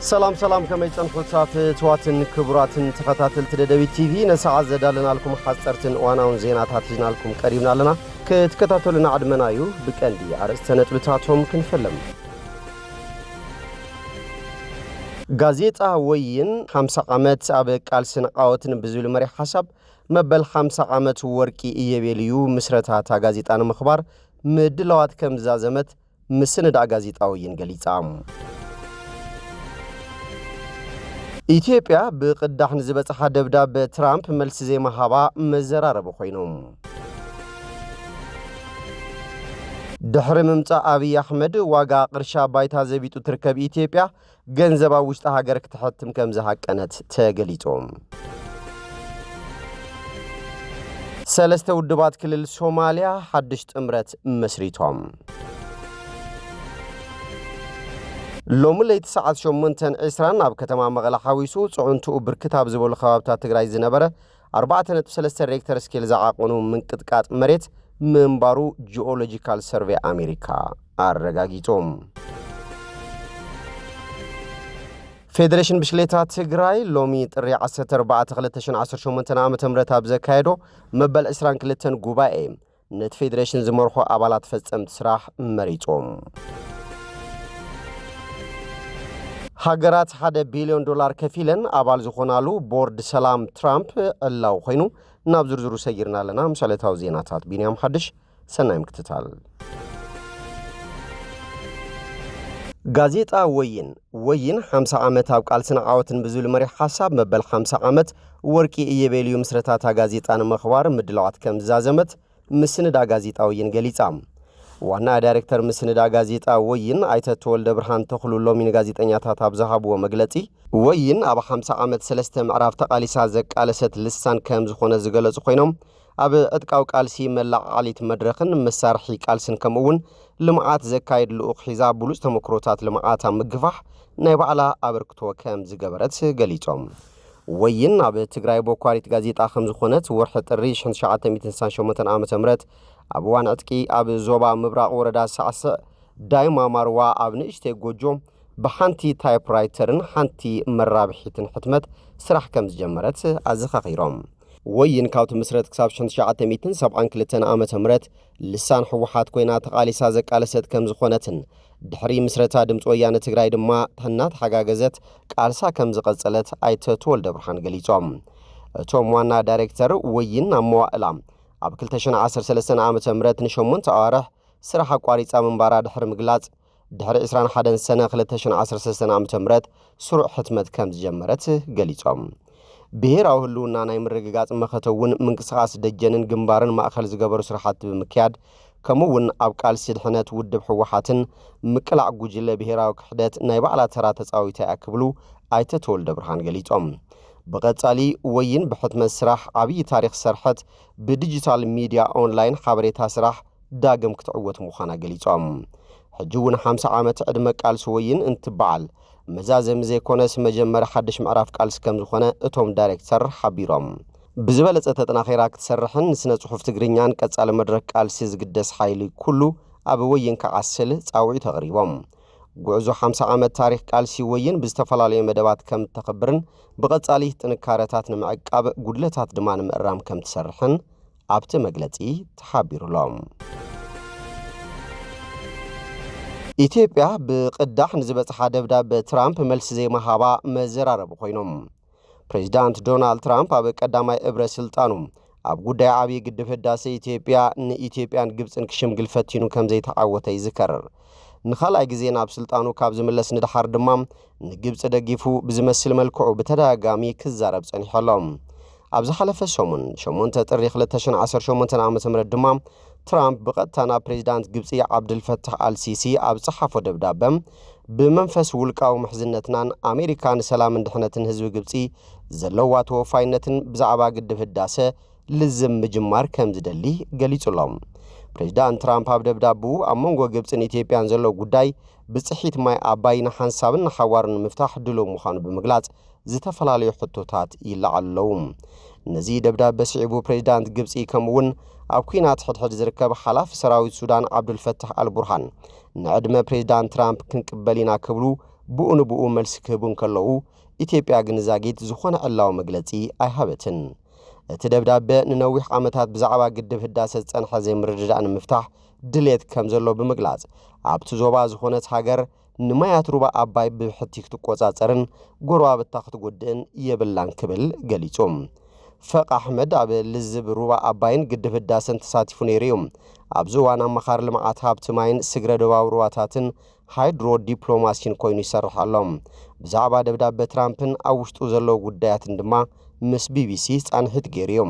سلام كما يتنحوتات تواتن كبراتن تخطاتل تدبي تي في نسعى زدالنا لكم حصرتن واناون زينات هاتجنا لكم قريبنا لنا كتكتاتلنا عدمنايو بكندي عرستنت بتاتهم كنفلم غازيتا وين 5 عامات ابق قالسن قاوتن بزول مري حساب مبل 5 عامات ورقي يبيليو مسرتاتا غازيطان مخبار مدلوات كمزازمت مسند غازيطاوين غليصام ኢትዮጵያ በቅዳህ ንዝበጽሐ ደብዳቤ ትራምፕ መልስ ዘይመሃባ መዘራረብ ኮይኖም ድሕሪ ምምጻእ አብይ አሕመድ ዋጋ ቅርሻ ባይታ ዘቢጡ ትርከብ ኢትዮጵያ ገንዘባ ውሽጣ ሀገር ክትሐትም ከም ዝሃቀነት ተገሊጾም ሰለስተ ውድባት ክልል ሶማሊያ ሐድሽ ጥምረት መስሪቶም ሎሙለይት ሰዓት 8:20 ኣብ ከተማ መቐለ ሓዊሱ ጽዑንቱ ብርክታብ ዝበሉ ከባብታት ትግራይ ዝነበረ 4.3 ሬክተር ስኬል ዝዓቆኑ ምንቅጥቃጥ መሬት ምንባሩ ጂኦሎጂካል ሰርቬይ አሜሪካ አረጋጊጦም ፌዴሬሽን ብሽሌታ ትግራይ ሎሚ ጥሪ 14/2018 ዓመተ ምህረት ኣብ ዘካየዶ መበል 22 ጉባኤ ነት ፌዴሬሽን ዝመርሖ ኣባላት ፈጸምት ስራሕ መሪጾም ሀገራት $1 ቢሊዮን ከፊለን አባል ዝኾናሉ ቦርድ ሰላም ትራምፕ አላው ኮይኑ ናብ ዝርዝሩ ሰይርና ለና ምሳሌታው ዜናታት ቢንያም ሐድሽ ሰናይም ክትታል ጋዜጣ ወይን 50 ዓመት ኣብ ቃልስና ዓወትን ብዙል መሪ ሐሳብ መበል 50 ዓመት ወርቂ እየቤልዩ ምስረታታ ጋዜጣን መኽባር ምድላዋት ከም ዛዘመት ምስንዳ ጋዜጣ ወይን ገሊጻም ዋና ዳይሬክተር ምስንዳ ጋዜጣ ወይን አይተት ወልደ ብርሃን ተኽሉ ሎሚን ጋዜጠኛታት ኣብዛሃብዎ መግለጺ ወይን ኣብ 50 ዓመት 3 ምዕራፍ ተቃሊሳ ዘቃለሰት ልሳን ከም ዝኾነ ዝገለጹ ኮይኖም ኣብ ዕጥቃው ቃልሲ መላዓሊት መድረኽን መሳርሒ ቃልስን ከምውን ልምዓት ዘካይድ ልኡኽ ሒዛ ብሉጽ ተመክሮታት ልምዓት ምግፋሕ ናይ ባዕላ ኣበርክቶ ከም ዝገበረት ገሊጾም ወይን ኣብ ትግራይ ቦኳሪት ጋዜጣ ከም ዝኾነት ወርሒ ጥሪ 1998 ዓመተ ምህረት ኣብ ዋን ዕጥቂ ኣብ ዞባ ምብራቕ ወረዳ ሳዕሰ ዳይማ ማርዋ ኣብ ንእሽተ ጎጆ ብሓንቲ ታይፕራይተርን ሓንቲ መራብሒትን ሕትመት ስራሕ ከም ዝጀመረት ኣዘኻኺሮም ወይን ካብቲ ምስረት ክሳብ 1972 ዓመተ ምህረት ልሳን ሕወሓት ኮይና ተቃሊሳ ዘቃለሰት ከም ዝኾነትን ድሕሪ ምስረታ ድምፂ ወያነ ትግራይ ድማ ተናት ሓጋገዘት ቃልሳ ከም ዝቐጸለት ኣይተት ወልደ ብርሃን ገሊጾም እቶም ዋና ዳይሬክተር ወይን ኣመዋእላ ኣብ 2013 ዓመተ ምህረት ን8 ኣዋርሕ ስራሕ ኣቋሪጻ ምንባራ ድሕሪ ምግላጽ ድሕሪ 21 ሰነ 2013 ዓመተ ምህረት ስሩዕ ሕትመት ከም ዝጀመረት ገሊጾም ብሄራዊ ህልውና ናይ ምርግጋጽ መኸተውን ምንቅስቓስ ደጀንን ግንባርን ማእኸል ዝገበሩ ስራሓት ብምክያድ ከምውን ኣብ ቃልሲ ድሕነት ውድብ ሕወሓትን ምቅላዕ ጉጅለ ብሄራዊ ክሕደት ናይ ባዕላ ተራ ተጻዊታ ያክብሉ ኣይተት ወልደ ብርሃን ገሊጾም በቀጻሊ ወይን በሕትመት ስራሕ አብይ ታሪክ ሰርሐት በዲጂታል ሚዲያ ኦንላይን ሓበሬታ ስራሕ ዳግም ክትዕወት ምዃና ገሊጾም ሕጂውን 50 ዓመት ዕድመ ቃልሲ ወይን እንትበዓል መዛዘም ዘይኮነስ መጀመር ሓድሽ ምዕራፍ ቃልሲ ከም ዝኾነ እቶም ዳይሬክተር ሓቢሮም ብዝበለጸ ተጠናኺራ ክትሰርሕን ስነ ጽሑፍ ትግርኛን ቀጻሊ መድረክ ቃልሲ ዝግደስ ሓይሊ ኩሉ ኣብ ወይን ከዓስል ጻውዒ ተቕሪቦም ጉዕዞ 50 ዓመት ታሪክ ቃልሲ ወይን ብዝተፈላለዩ መደባት ከም ተኸብርን በቀጻሊ ጥንካረታት ንምዕቃብ ጉድለታት ድማ ንምእራም ከም ትሰርሕን ኣብቲ መግለጺ ተሓቢሩሎም ኢትዮጵያ ብቅዳሕ ንዝበጽሐ ደብዳቤ ትራምፕ መልስ ዘይመሃባ መዘራረብ ኮይኖም ፕሬዚዳንት ዶናልድ ትራምፕ ኣብ ቀዳማይ እብረ ስልጣኑ ኣብ ጉዳይ ዓብዪ ግድብ ህዳሴ ኢትዮጵያ ንኢትዮጵያን ግብፅን ክሽምግል ፈቲኑ ከም ዘይተዓወተ ይዝከርር ንኻልኣይ ግዜ ናብ ስልጣኑ ካብ ዝምለስ ንድሓር ድማ ንግብፅ ደጊፉ ብዝመስል መልክዑ በተደጋጋሚ ክዛረብ ጸኒሖሎም ኣብ ዝሓለፈ ሰሙን 8 ጥሪ 2018 ዓመተ ምህረት ድማ ትራምፕ በቀጥታ ናብ ፕሬዚዳንት ግብፂ ዓብድልፈታህ አልሲሲ ኣብ ጸሓፎ ደብዳቤ ብመንፈስ ውልቃዊ ምሕዝነትናን ኣሜሪካን ሰላምን ድሕነትን ህዝቢ ግብፂ ዘለዋ ተወፋይነትን ብዛዕባ ግድብ ህዳሴ ልዝም ምጅማር ከም ዝደሊ ገሊጹሎም ፕሬዚዳንት ትራምፕ ኣብ ደብዳቤኡ ኣብ መንጎ ግብፅን ኢትዮጵያን ዘሎ ጉዳይ ብጽሒት ማይ ኣባይን ሓንሳብን ሓዋርን ምፍታሕ ድሎ ምዃኑ ብምግላጽ ዝተፈላለዩ ሕቶታት ይለዓለዉ ነዚ ደብዳቤ ስዒቡ ፕሬዚዳንት ግብፂ ከምውን ኣብ ኩናት ሕድሕድ ዝርከብ ሓላፊ ሰራዊት ሱዳን ዓብዱልፈታህ አልቡርሃን ንዕድመ ፕሬዚዳንት ትራምፕ ክንቅበል ኢና ክብሉ ብኡ መልስ ክህቡን ከለዉ ኢትዮጵያ ግንዛጊት ዝኾነ ዕላዊ መግለጺ ኣይሃበትን እቲ ደብዳቤ ንነዊሕ ዓመታት ብዛዕባ ግድብ ህዳሴ ዝጸንሐ ዘይምርድዳእ ንምፍታሕ ድሌት ከም ዘሎ ብምግላጽ ኣብቲ ዞባ ዝኾነት ሃገር ንማያት ሩባ ኣባይ ብሕቲ ክትቆጻጸርን ጎረባብታ ክትጎድእን የብላን ክብል ገሊጹም ፈቅ ኣሕመድ ኣብ ልዝብ ሩባ ኣባይን ግድብ ህዳሴን ተሳቲፉ ነይሩ እዩ ኣብዚ እዋን ኣመኻሪ ልምዓት ሃብቲ ማይን ስግረ ደቡባዊ ሩባታትን ሃይድሮ ዲፕሎማሲን ኮይኑ ይሰርሕ ኣሎ ብዛዕባ ደብዳቤ ትራምፕን ኣብ ውሽጡ ዘለዉ ጉዳያትን ድማ ምስ ቢቢሲ ጻንሒት ገይሩ እዩ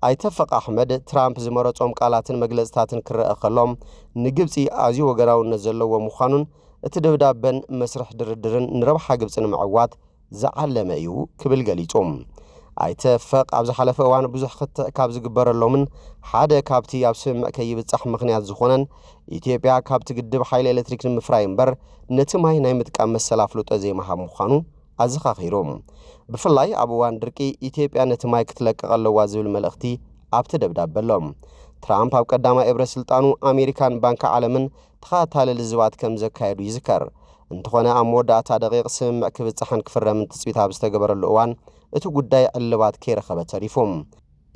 ኣይተፈቅ ኣሕመድ ትራምፕ ዝመረጾም ቃላትን መግለጽታትን ክረአ ከሎም ንግብጺ ኣዝዩ ወገናውነት ዘለዎ ምዃኑን እቲ ደብዳቤን መስርሕ ድርድርን ንረብሓ ግብጺ ንምዕዋት ዝዓለመ እዩ ክብል ገሊጹ ኣይተፈቅ ኣብ ዝሓለፈ እዋን ብዙሕ ክትዕ ካብ ዝግበረሎምን ሓደ ካብቲ ኣብ ስምምዕ ከይብጻሕ ምኽንያት ዝኾነን ኢትዮጵያ ካብቲ ግድብ ሓይሊ ኤሌክትሪክ ንምፍራይ እምበር ነቲ ማይ ናይ ምጥቃም መሰላፍሉጦ ዘይመሃብ ምዃኑ ኣዘኻኺሩ ብፍላይ ኣብ እዋን ድርቂ ኢትዮጵያ ነቲ ማይ ክትለቅቕ ኣለዋ ዝብል መልእኽቲ ኣብቲ ደብዳቤ ኣሎ ትራምፕ ኣብ ቀዳማይ ኤብረ ስልጣኑ ኣሜሪካን ባንኪ ዓለምን ተኸታታሊ ልዝባት ከም ዘካየዱ ይዝከር እንተኾነ ኣብ መወዳእታ ደቂቕ ስምምዕ ክብጽሕን ክፍረምን ትጽቢት ኣብ ዝተገበረሉ እዋን እቲ ጉዳይ ዕልባት ከይረኸበ ተሪፉ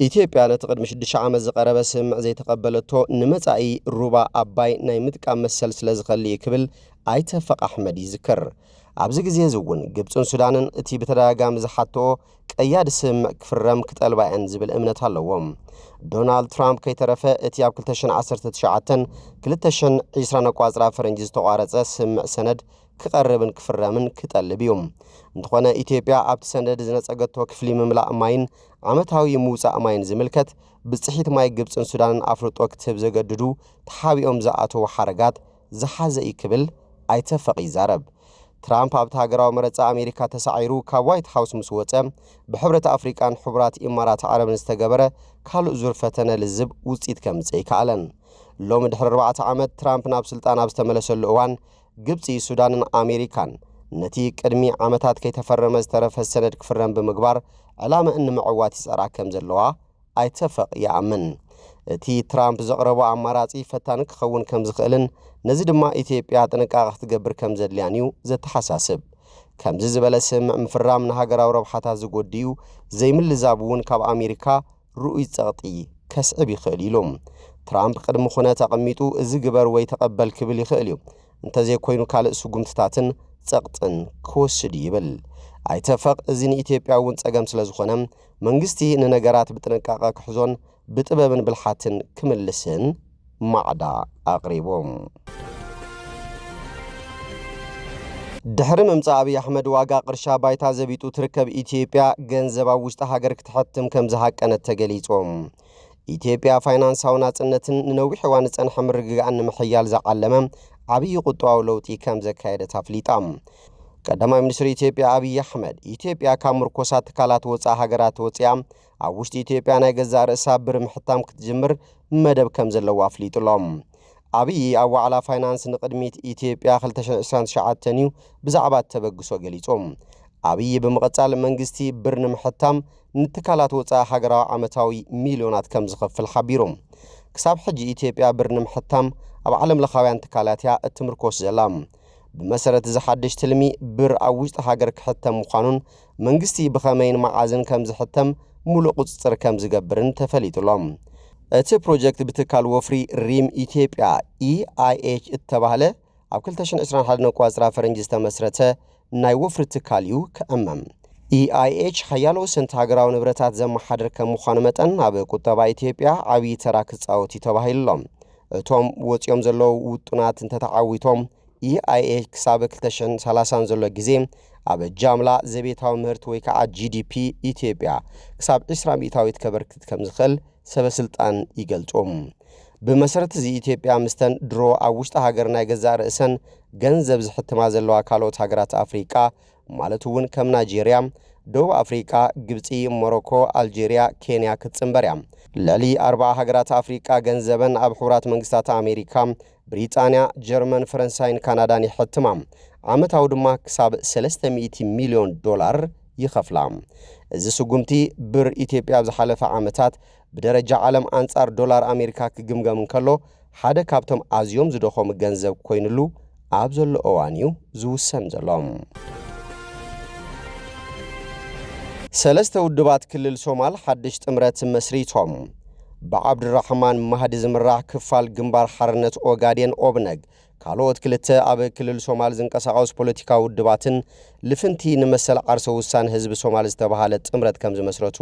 ኢትዮጵያ ነቲ ቅድሚ 6 ዓመት ዝቐረበ ስምምዕ ዘይተቐበለቶ ንመጻኢ ሩባ ኣባይ ናይ ምጥቃም መሰል ስለ ዝኸልይ ክብል ኣይተፈቅ ኣሕመድ ይዝክር ኣብዚ ግዜ እውን ግብጽን ሱዳንን እቲ ብተደጋጋሚ ዝሓተኦ ቀያዲ ስምምዕ ክፍረም ክጠልባየን ዝብል እምነት ኣለዎም ዶናልድ ትራምፕ ከይተረፈ እቲ ኣብ 2019 2020 ኣቋጽራ ፈረንጂ ዝተቋረጸ ስምምዕ ሰነድ ክቐርብን ክፍረምን ክጠልብ እዩ እንተኾነ ኢትዮጵያ ኣብቲ ሰነድ ዝነጸገቶ ክፍሊ ምምላእ ማይን ዓመታዊ ምውፃእ ማይን ዝምልከት ብጽሒት ማይ ግብጽን ሱዳንን ኣፍልጦ ክትህብ ዘገድዱ ተሓቢኦም ዝኣተዉ ሓረጋት ዝሓዘ እዩ ክብል ኣይተፈቅ ይዛረብ ትራምፕ ኣብቲ ሃገራዊ መረጻ ኣሜሪካ ተሳዒሩ ካብ ዋይት ሃውስ ምስ ወፀ ብሕብረት ኣፍሪቃን ሕቡራት ኢማራት ዓረብን ዝተገበረ ካልእ ዙር ፈተነ ልዝብ ውፅኢት ከምጽእ ይከኣለን ሎሚ ድሕሪ 4 ዓመት ትራምፕ ናብ ስልጣን ኣብ ዝተመለሰሉ እዋን ግብጺ ሱዳንን ኣሜሪካን ነቲ ቅድሚ ዓመታት ከይተፈረመ ዝተረፈ ሰነድ ክፍረም ብምግባር ዕላማ ንምዕዋት ይጸራ ከም ዘለዋ ኣይተፈቅ ይኣምን እቲ ትራምፕ ዘቕረቦ ኣማራጺ ፈታኒ ክኸውን ከም ዝኽእልን ነዚ ድማ ኢትዮጵያ ጥንቃቐ ክትገብር ከም ዘድልያን እዩ ዘተሓሳስብ ከምዚ ዝበለ ስምምዕ ምፍራም ንሃገራዊ ረብሓታት ዝጎድዩ ዘይምልዛብ እውን ካብ ኣሜሪካ ርኡይ ጸቕጢ ከስዕብ ይኽእል ኢሎም ትራምፕ ቅድሚ ኩነት ኣቐሚጡ እዚ ግበር ወይ ተቐበል ክብል ይኽእል እዩ እንተዘይኮይኑ ካልእ ስጉምትታትን ጸቕጥን ክወስድ ይብል ኣይተፈቅ እዚ ንኢትዮጵያ እውን ጸገም ስለ ዝኾነ መንግስቲ ንነገራት ብጥንቃቐ ክሕዞን ብጥበብን ብልሓትን ክምልስን ማዕዳ ኣቕሪቦም ድሕሪ ምምጻእ ኣብይ ኣሕመድ ዋጋ ቅርሻ ባይታ ዘቢጡ ትርከብ ኢትዮጵያ ገንዘብ ኣብ ውሽጢ ሃገር ክትሕትም ከም ዝሃቀነት ተገሊጾም ኢትዮጵያ ፋይናንሳዊ ናጽነትን ንነዊሕ እዋን ዝጸንሐ ምርግጋእን ንምሕያል ዝዓለመ ዓብዪ ቁጠባዊ ለውጢ ከም ዘካየደት ኣፍሊጣ ቀዳማይ ሚኒስትር ኢትዮጵያ ኣብይ ኣሕመድ ኢትዮጵያ ካብ ምርኮሳት ትካላት ወፃኢ ሃገራት ወፂያ ኣብ ውሽጢ ኢትዮጵያ ናይ ገዛእ ርእሳ ብር ምሕታም ክትጅምር መደብ ከም ዘለዋ ኣፍሊጡሎም ኣብይ ኣብ ዋዕላ ፋይናንስ ንቅድሚት ኢትዮጵያ 2029 እዩ ብዛዕባ ተበግሶ ገሊጾም ኣብይ ብምቕጻል መንግስቲ ብር ንምሕታም ንትካላት ወፃኢ ሃገራዊ ዓመታዊ ሚልዮናት ከም ዝኸፍል ሓቢሮም ክሳብ ሕጂ ኢትዮጵያ ብር ንምሕታም ኣብ ዓለም ለኻውያን ትካላት እያ እትምርኮስ ዘላ ብመሰረት ዝሓድሽ ትልሚ ብር ኣብ ውሽጢ ሃገር ክሕተም ምዃኑን መንግስቲ ብኸመይን መዓዝን ከም ዝሕተም ሙሉእ ቁፅፅር ከም ዝገብርን ተፈሊጡሎም እቲ ፕሮጀክት ብትካል ወፍሪ ሪም ኢትዮጵያ EIH እተባህለ ኣብ 2021 ኣቋጽራ ፈረንጂ ዝተመስረተ ናይ ወፍሪ ትካል እዩ ክእመም EIH ሓያሎ ሰንት ሃገራዊ ንብረታት ዘመሓድር ከም ምዃኑ መጠን ኣብ ቁጠባ ኢትዮጵያ ዓብዪ ተራ ክጻወት ተባሂሎም እቶም ወፂኦም ዘለዉ ውጡናት እንተተዓዊቶም EIH ክሳብ 2030 ዘሎ ግዜ ኣብ ጃምላ ዘቤታዊ ምህርቲ ወይ ከዓ GDP ኢትዮጵያ ክሳብ 20% ከበርክት ከም ዝኽእል ሰበስልጣን ይገልጾም ብመሰረት እዚ ኢትዮጵያ ምስተን ድሮ ኣብ ውሽጢ ሃገር ናይ ገዛእ ርእሰን ገንዘብ ዝሕትማ ዘለዋ ካልኦት ሃገራት ኣፍሪቃ ማለት እውን ከም ናይጄርያ ደቡብ ኣፍሪቃ ግብፂ ሞሮኮ ኣልጄርያ ኬንያ ክትጽምበርያ ልዕሊ 40 ሃገራት ኣፍሪቃ ገንዘበን ኣብ ሕቡራት መንግስታት ኣሜሪካ ብሪጣንያ ጀርመን ፈረንሳይን ካናዳን ይሕትማ ዓመታዊ ድማ ክሳብ $300 ሚልዮን ይኸፍላ እዚ ስጉምቲ ብር ኢትዮጵያ ብዝሓለፈ ዓመታት ብደረጃ ዓለም አንጻር ዶላር ኣሜሪካ ክግምገም እንከሎ ሓደ ካብቶም ኣዝዮም ዝደኸሙ ገንዘብ ኮይኑሉ ኣብ ዘሎ እዋን እዩ ዝውሰን ዘሎም ሰለስተ ውድባት ክልል ሶማል ሓድሽ ጥምረት መስሪቶም ብዓብድራሕማን ማህዲ ዝምራሕ ክፋል ግንባር ሓርነት ኦጋዴን ኦብነግ ካልኦት ክልተ ኣብ ክልል ሶማል ዝንቀሳቐሱ ፖለቲካዊ ውድባትን ልፍንቲ ንመሰል ዓርሰ ውሳነ ህዝቢ ሶማል ዝተባሃለ ጥምረት ከም ዝመስረቱ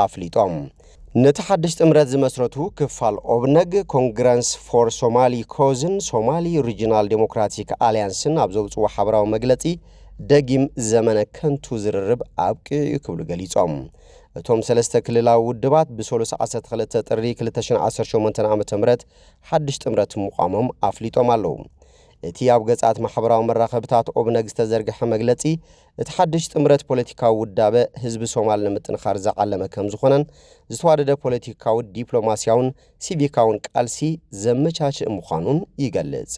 ኣፍሊጦም ነቲ ሓድሽ ጥምረት ዝመስረቱ ክፋል ኦብነግ ኮንግረስ ፎር ሶማሊ ኮዝን ሶማሊ ሪጂናል ዴሞክራቲክ አሊያንስን ኣብ ዘውፅዎ ሓበራዊ መግለጺ ደጊም ዘመነ ከንቱ ዝርርብ ኣብቅዕ ክብሉ ገሊጾም እቶም ሰለስተ ክልላዊ ውድባት ብሶሉስ 12 ጥሪ 2018 ዓ.ም ሓድሽ ጥምረት ምቋሞም ኣፍሊጦም ኣለዉ እቲ ኣብ ገጻት ማሕበራዊ መራኸብታት ኦብነግ ዝተዘርግሐ መግለጺ እቲ ሓድሽ ጥምረት ፖለቲካዊ ውዳበ ህዝቢ ሶማል ንምጥንኻር ዝዓለመ ከም ዝኾነን ዝተዋደደ ፖለቲካዊ ዲፕሎማስያውን ሲቪካውን ቃልሲ ዘመቻችእ ምዃኑን ይገልጽ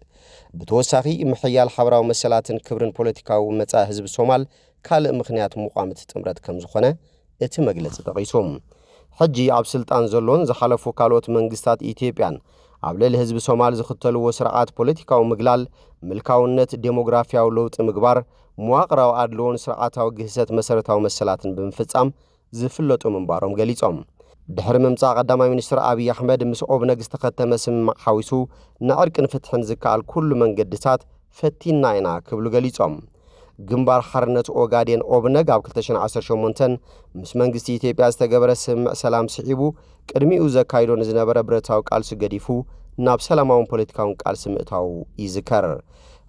ብተወሳኺ ምሕያል ሓበራዊ መሰላትን ክብርን ፖለቲካዊ መጻኢ ህዝቢ ሶማል ካልእ ምኽንያት ምቋም እቲ ጥምረት ከም ዝኾነ እቲ መግለጺ ጠቒሶም ሕጂ ኣብ ስልጣን ዘሎን ዝሓለፉ ካልኦት መንግስታት ኢትዮጵያን ኣብ ልዕሊ ህዝቢ ሶማል ዝኽተልዎ ስርዓት ፖለቲካዊ ምግላል ምልካውነት ዴሞግራፊያዊ ለውጢ ምግባር መዋቕራዊ ኣድልዎን ስርዓታዊ ግህሰት መሰረታዊ መሰላትን ብምፍጻም ዝፍለጡ ምንባሮም ገሊጾም ድሕሪ ምምጻእ ቀዳማይ ሚኒስትር ኣብይ ኣሕመድ ምስ ኦብነግ ዝተኸተመ ስምምዕ ሓዊሱ ንዕርቅን ፍትሕን ዝከኣል ኩሉ መንገድታት ፈቲና ኢና ክብሉ ገሊጾም ግንባር ሓርነት ኦጋዴን ኦብነግ ኣብ 2018 ምስ መንግስቲ ኢትዮጵያ ዝተገበረ ስምምዕ ሰላም ስዒቡ ቅድሚኡ ዘካይዶ ንዝነበረ ብረታዊ ቃልሲ ገዲፉ ናብ ሰላማውን ፖለቲካውን ቃልሲ ምእታው ይዝከር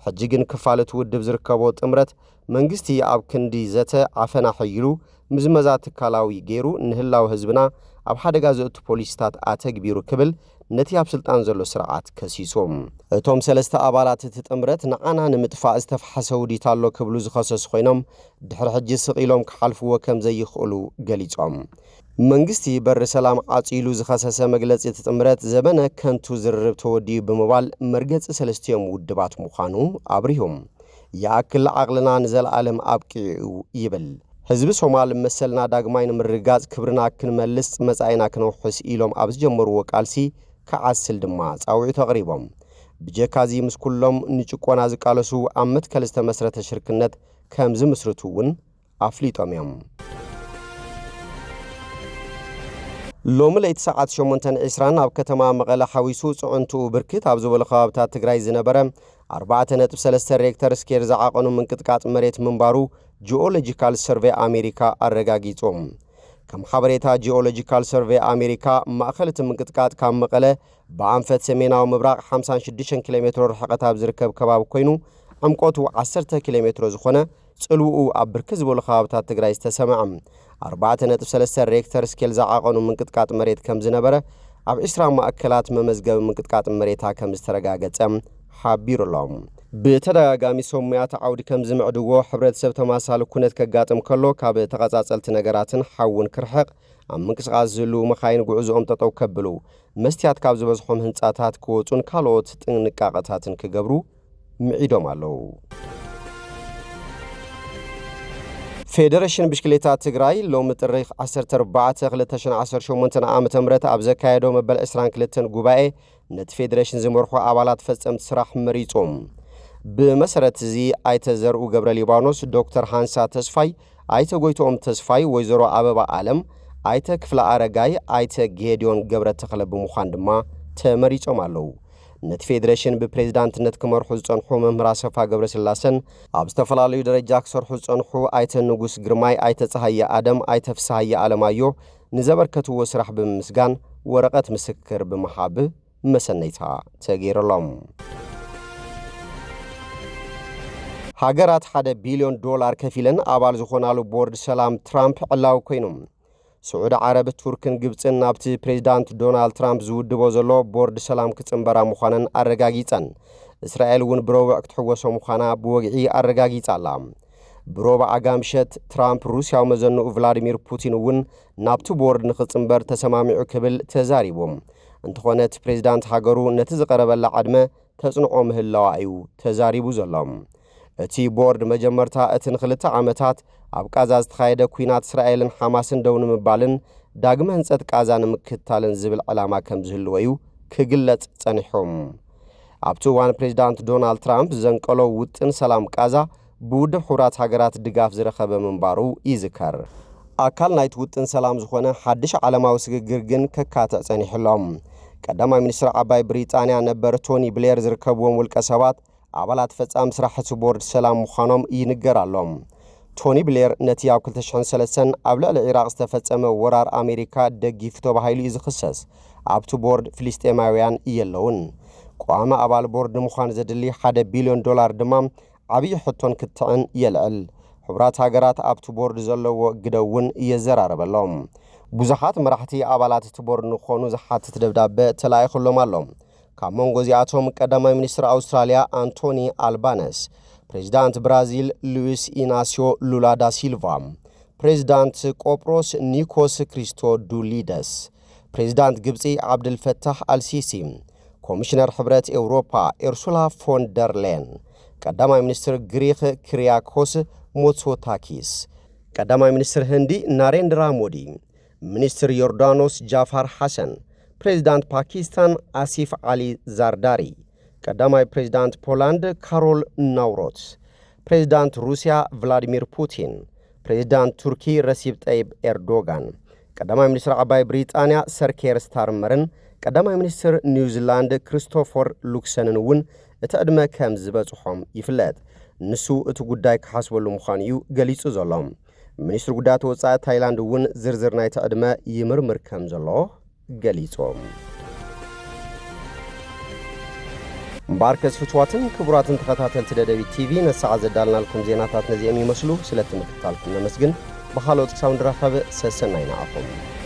ሕጂ ግን ክፋለት ውድብ ዝርከቦ ጥምረት መንግስቲ ኣብ ክንዲ ዘተ ዓፈና ሕይሉ ምዝመዛ ትካላዊ ገይሩ ንህላው ህዝብና ኣብ ሓደጋ ዘእቱ ፖሊስታት ኣተግቢሩ ክብል ነቲ ኣብ ስልጣን ዘሎ ስርዓት ከሲሶም እቶም ሰለስተ ኣባላት እቲ ጥምረት ንዓና ንምጥፋእ ዝተፈሓሰ ውዲት ኣሎ ክብሉ ዝኸሰሱ ኮይኖም ድሕሪ ሕጂ ስቒሎም ክሓልፍዎ ከም ዘይኽእሉ ገሊጾም መንግስቲ በሪ ሰላም ዓጺሉ ዝኸሰሰ መግለጺ እቲ ጥምረት ዘበነ ከንቱ ዝርርብ ተወዲኡ ብምባል መርገጺ ሰለስቲኦም ውድባት ምዃኑ ኣብሪሆም ይኣክል ዓቕልና ንዘለዓለም ኣብቂዑ ይብል ህዝቢ ሶማል መሰልና ዳግማይ ንምርጋጽ ክብርና ክንመልስ መጻኢና ክነውሕስ ኢሎም ኣብ ዝጀመርዎ ቃልሲ ከዓስል ድማ ጻውዒቱ ኣቕሪቦም ብጀካዚ ምስ ኩሎም ንጭቆና ዝቃለሱ ኣብ መትከል ዝተመስረተ ሽርክነት ከም ዝምስርቱ እውን ኣፍሊጦም እዮም ሎሚ ለይቲ ሰዓት 8:20 ኣብ ከተማ መቐለ ሓዊሱ ጽዕንቱ ብርክት ኣብ ዝበሉ ከባብታት ትግራይ ዝነበረ 4.3 ሬክተር ስኬር ዝዓቐኑ ምንቅጥቃጥ መሬት ምንባሩ ጂኦሎጂካል ሰርቬይ ኣሜሪካ ኣረጋጊጾም ከም ሓበሬታ ጂኦሎጂካል ሰርቬይ ኣሜሪካ ማእኸል እቲ ምንቅጥቃጥ ካብ መቐለ ብኣንፈት ሰሜናዊ ምብራቕ 56 ኪሎ ሜትሮ ርሕቐት ኣብ ዝርከብ ከባቢ ኮይኑ ዓምቆቱ 10 ኪሎ ሜትሮ ዝኾነ ጽልውኡ ኣብ ብርክት ዝበሉ ከባብታት ትግራይ ዝተሰምዐ 4.3 ሬክተር ስኬል ዝዓቐኑ ምንቅጥቃጥ መሬት ከም ዝነበረ ኣብ 20 ማእከላት መመዝገቢ ምንቅጥቃጥ መሬታ ከም ዝተረጋገጸ ሓቢሩሎም ብተደጋጋሚ ሰሙያት ዓውዲ ከም ዝምዕድዎ ሕብረተሰብ ተማሳሊ ኩነት ከጋጥም ከሎ ካብ ተቐጻጸልቲ ነገራትን ሓውን ክርሕቕ ኣብ ምንቅስቓስ ዝህሉ መኻይን ጉዕዞኦም ጠጠው ከብሉ መስትያት ካብ ዝበዝሖም ህንጻታት ክወጹን ካልኦት ጥንቃቐታትን ክገብሩ ምዒዶም ኣለዉ ፌደሬሽን ብሽክሌታ ትግራይ ሎሚ ጥሪ 14 2018 ዓ.ም ኣብ ዘካየዶ መበል 22 ጉባኤ ነቲ ፌደሬሽን ዝመርሑ ኣባላት ፈጸምቲ ስራሕ መሪጾም ብመሰረት እዚ ኣይተ ዘርኡ ገብረ ሊባኖስ ዶክተር ሃንሳ ተስፋይ ኣይተ ጎይቶኦም ተስፋይ ወይዘሮ ኣበባ ዓለም ኣይተ ክፍለ ኣረጋይ ኣይተ ጌዲዮን ገብረ ተኽለ ብምዃን ድማ ተመሪጾም ኣለዉ ነቲ ፌደሬሽን ብፕሬዝዳንትነት ክመርሑ ዝጸንሑ መምህር ኣሰፋ ገብረ ስላሰን ኣብ ዝተፈላለዩ ደረጃ ክሰርሑ ዝጸንሑ ኣይተ ንጉስ ግርማይ ኣይተ ፀሃየ ኣደም ኣይተ ፍስሃየ ኣለማዮ ንዘበርከትዎ ስራሕ ብምስጋን ወረቐት ምስክር ብምሓብ መሰነይታ ተገይረሎም ሃገራት $1 ቢልዮን ከፊለን ኣባል ዝኾናሉ ቦርድ ሰላም ትራምፕ ዕላው ኮይኖም سعود عرب تركن جبتن نبت بريزيدنت دونالد ترامب زود بازلو بورد سلام كتنبرا مخانن أرجعيتن إسرائيل ون برو وقت حوسه مخانا بوجعي أرجعيت علام برو بعجامشت ترامب روسيا ومزنو فلاديمير بوتين ون نبت بورد نختنبر تسمامع قبل تزاريبهم انتخانات بريزيدنت هاجرو نتزقرب العدمة تصنعهم هاللاعيو تزاريبو زلام تی بورد مجمرتا اتنخلت عامتات ኣብ ጋዛ ዝተኻየደ ኩናት እስራኤልን ሐማስን ደውን ምባልን ዳግመ ህንጸት ጋዛን ምክታልን ዝብል ዓላማ ከም ዝህልወዩ ክግለጽ ጸኒሖም ኣብቲ እዋን ፕሬዚዳንት ዶናልድ ትራምፕ ዘንቀሎ ውጥን ሰላም ቃዛ ብውድብ ሕብራት ሃገራት ድጋፍ ዝረኸበ ምንባሩ ይዝከር። ኣካል ናይቲ ውጥን ሰላም ዝኾነ ሓድሽ ዓለማዊ ስግግር ግን ከካትዕ ጸኒሕሎም። ቀዳማይ ሚኒስትር ዓባይ ብሪጣንያ ነበር ቶኒ ብሌር ዝርከብዎም ውልቀ ሰባት ኣባላት ፈጻሚ ስራሕ እቲ ቦርድ ሰላም ምዃኖም ይንገራሎም። ቶኒ ብሌር ነቲ ኣብ 2003 ኣብ ልዕሊ ኢራቅ ዝተፈጸመ ወራር ኣሜሪካ ደጊፉ ተባሂሉ እዩ ዝኽሰስ። ኣብቲ ቦርድ ፍልስጤማውያን የለውን። ቋሚ ኣባል ቦርድ ምዃን ዘድሊ $1 ቢልዮን ድማ ዓብዪ ሕቶን ክትዕን የልዕል። ሕብራት ሃገራት ኣብቲ ቦርድ ዘለዎ ግደውን የዘራረበሎም። ብዙሓት መራሕቲ ኣባላት እቲ ቦርድ ንኾኑ ዝሓትት ደብዳቤ ተላኢኹሎም ኣሎም። ካብ መንጎ እዚኣቶም ቀዳማይ ሚኒስትር ኣውስትራልያ አንቶኒ ኣልባነስ፣ ፕሬዚዳንት ብራዚል ሉዊስ ኢናሲዮ ሉላ ዳ ሲልቫ፣ ፕሬዚዳንት ቆጵሮስ ኒኮስ ክሪስቶዱሊደስ፣ ፕሬዚዳንት ግብፂ ዓብድልፈታሕ አልሲሲ፣ ኮሚሽነር ሕብረት ኤውሮፓ ኤርሱላ ፎን ደር ሌን፣ ቀዳማይ ሚኒስትር ግሪክ ክሪያኮስ ሞትሶታኪስ፣ ቀዳማይ ሚኒስትር ህንዲ ናሬንድራ ሞዲ፣ ሚኒስትር ዮርዳኖስ ጃፋር ሐሰን፣ ፕሬዚዳንት ፓኪስታን አሲፍ አሊ ዛርዳሪ፣ ቀዳማይ ፕሬዚዳንት ፖላንድ ካሮል ናውሮት፣ ፕሬዚዳንት ሩሲያ ቭላዲሚር ፑቲን፣ ፕሬዚዳንት ቱርኪ ረሲብ ጠይብ ኤርዶጋን፣ ቀዳማይ ሚኒስትር ዓባይ ብሪጣንያ ሰር ኬር ስታርመርን ቀዳማይ ሚኒስትር ኒውዚላንድ ክሪስቶፈር ሉክሰንን እውን እቲ ዕድመ ከም ዝበጽሖም ይፍለጥ። ንሱ እቲ ጉዳይ ክሓስበሉ ምዃኑ እዩ ገሊጹ ዘሎ። ሚኒስትር ጉዳያት ወጻኢ ታይላንድ እውን ዝርዝር ናይቲ ዕድመ ይምርምር ከም ዘሎ ገሊጾም። እምበር ከስፍትዋትን ክቡራትን ተኸታተልቲ ደደቢት ቲቪ ነሰዓ ዘዳልናልኩም ዜናታት ነዚኦም ይመስሉ። ስለ ትምክታልኩም ነመስግን። ብኻልኦት ክሳብ ንራኸብ ሰሰናይ ንኣኹም።